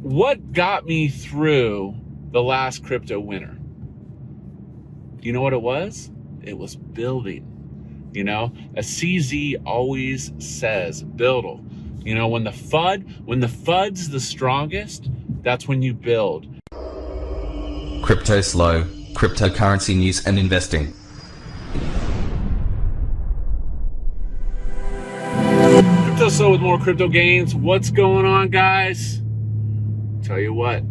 what got me through the last crypto winter? You know what it was? It was building. You know, as CZ always says, build. You know, when the FUD's the strongest, that's when you build. Cryptoslo, cryptocurrency news and investing. Cryptoslo with more crypto gains. What's going on, guys? Tell you what,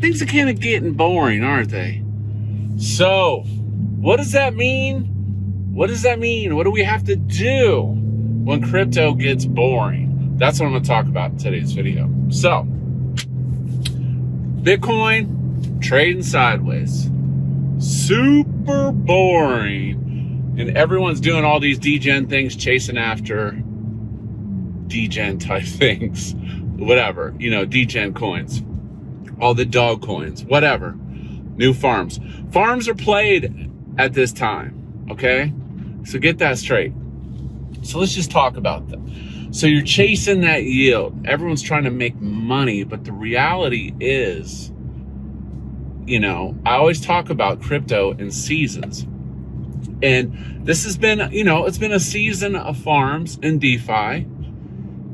things are kind of getting boring, aren't they? So, what does that mean? What does that mean? What do we have to do when crypto gets boring? That's what I'm going to talk about in today's video. So, Bitcoin trading sideways. Super boring. And everyone's doing all these degen things, chasing after degen type things. Whatever, you know, degen coins. All the dog coins, whatever. New farms. Farms are played at this time, okay? So get that straight. So let's just talk about them. So you're chasing that yield. Everyone's trying to make money, but the reality is, you know, I always talk about crypto in seasons. And this has been, you know, it's been a season of farms and DeFi.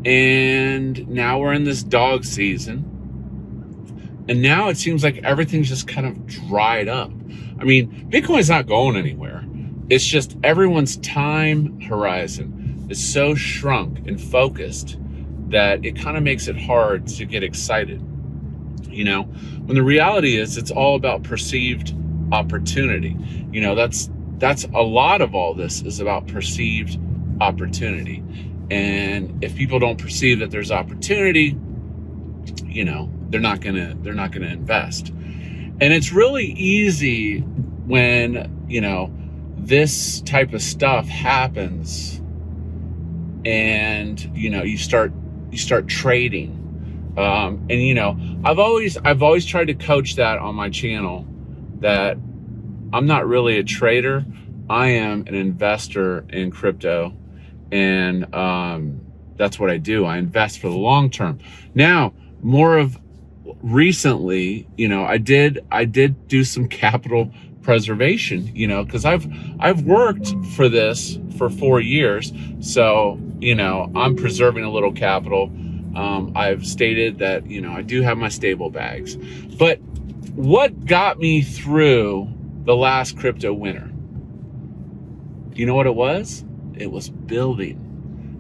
And now we're in this dog season. And now it seems like everything's just kind of dried up. I mean, Bitcoin's not going anywhere. It's just everyone's time horizon is so shrunk and focused that it kind of makes it hard to get excited. You know, when the reality is it's all about perceived opportunity. You know, that's a lot of all this is about perceived opportunity. And if people don't perceive that there's opportunity, you know, they're not gonna invest. And it's really easy when, you know, this type of stuff happens and, you know, you start trading. And, you know, I've always tried to coach that on my channel, that I'm not really a trader. I am an investor in crypto. And that's what I do. I invest for the long term. Now, more of recently, you know, I did do some capital preservation, you know, because I've worked for this for 4 years. So, you know, I'm preserving a little capital. I've stated that, you know, I do have my stable bags. But what got me through the last crypto winter? You know what it was? It was building.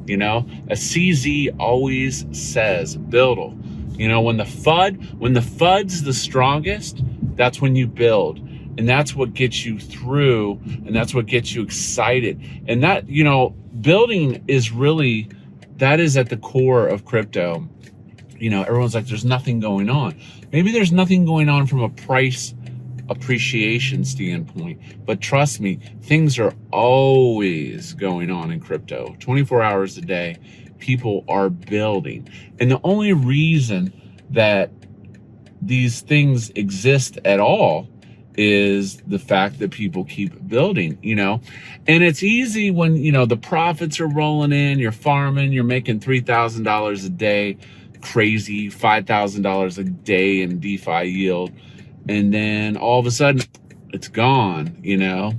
You know, as CZ always says, build. You know, when the FUD's the strongest, that's when you build. And that's what gets you through, and that's what gets you excited. And that, you know, building is really, that is at the core of crypto. You know, everyone's like, there's nothing going on. Maybe there's nothing going on from a price appreciation standpoint, but trust me, things are always going on in crypto. 24 hours a day, people are building. And the only reason that these things exist at all is the fact that people keep building, you know. And it's easy when, you know, the profits are rolling in, you're farming, you're making $3,000 a day, crazy, $5,000 a day in DeFi yield. And then all of a sudden it's gone, you know.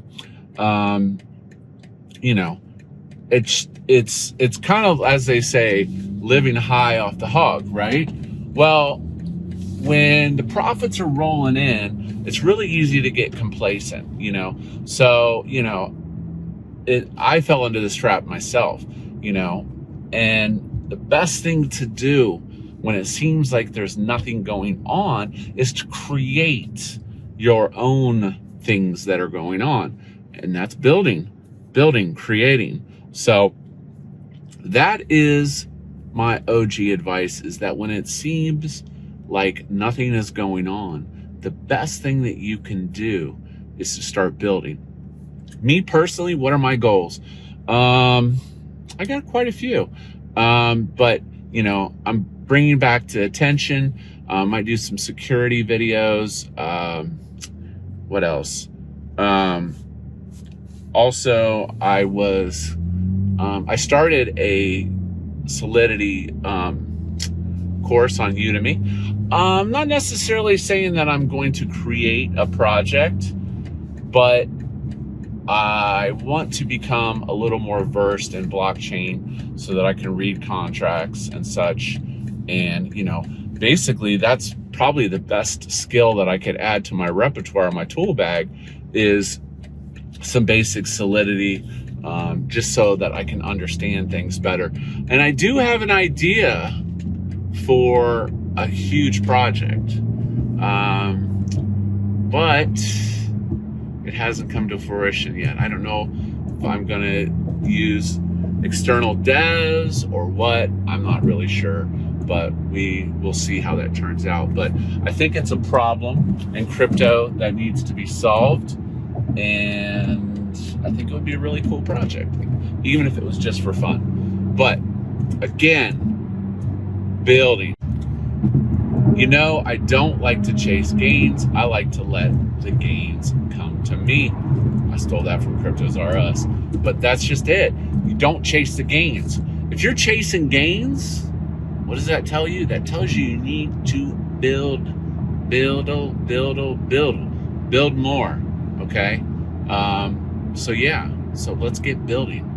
You know, it's kind of, as they say, living high off the hog, right? Well, when the profits are rolling in, it's really easy to get complacent, you know. So, you know, I fell into this trap myself, you know. And the best thing to do when it seems like there's nothing going on is to create your own things that are going on. And that's building, creating. So that is my OG advice, is that when it seems like nothing is going on, the best thing that you can do is to start building. Me personally, what are my goals? I got quite a few, but you know, I'm bringing back to attention. Might do some security videos. What else? Also, I started a Solidity course on Udemy. Not necessarily saying that I'm going to create a project, but I want to become a little more versed in blockchain so that I can read contracts and such. And, you know, basically that's probably the best skill that I could add to my repertoire, my tool bag, is some basic solidity, just so that I can understand things better. And I do have an idea for a huge project, but it hasn't come to fruition yet. I don't know if I'm gonna use external devs or what. I'm not really sure, but we will see how that turns out. But I think it's a problem in crypto that needs to be solved, and I think it would be a really cool project, even if it was just for fun. But again, building. You know, I don't like to chase gains. I like to let the gains come to me. I stole that from Cryptos R Us, but that's just it. You don't chase the gains. If you're chasing gains, what does that tell you? That tells you need to build more, okay? So yeah, so let's get building.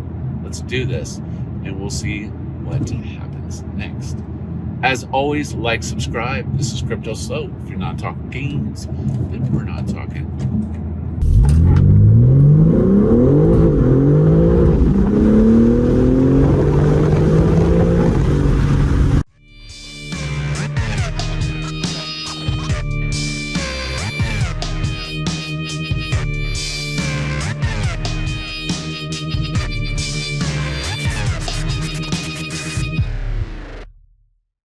Let's do this, and we'll see what happens next. As always, like, subscribe. This is Cryptoslo. If you're not talking gains, then we're not talking.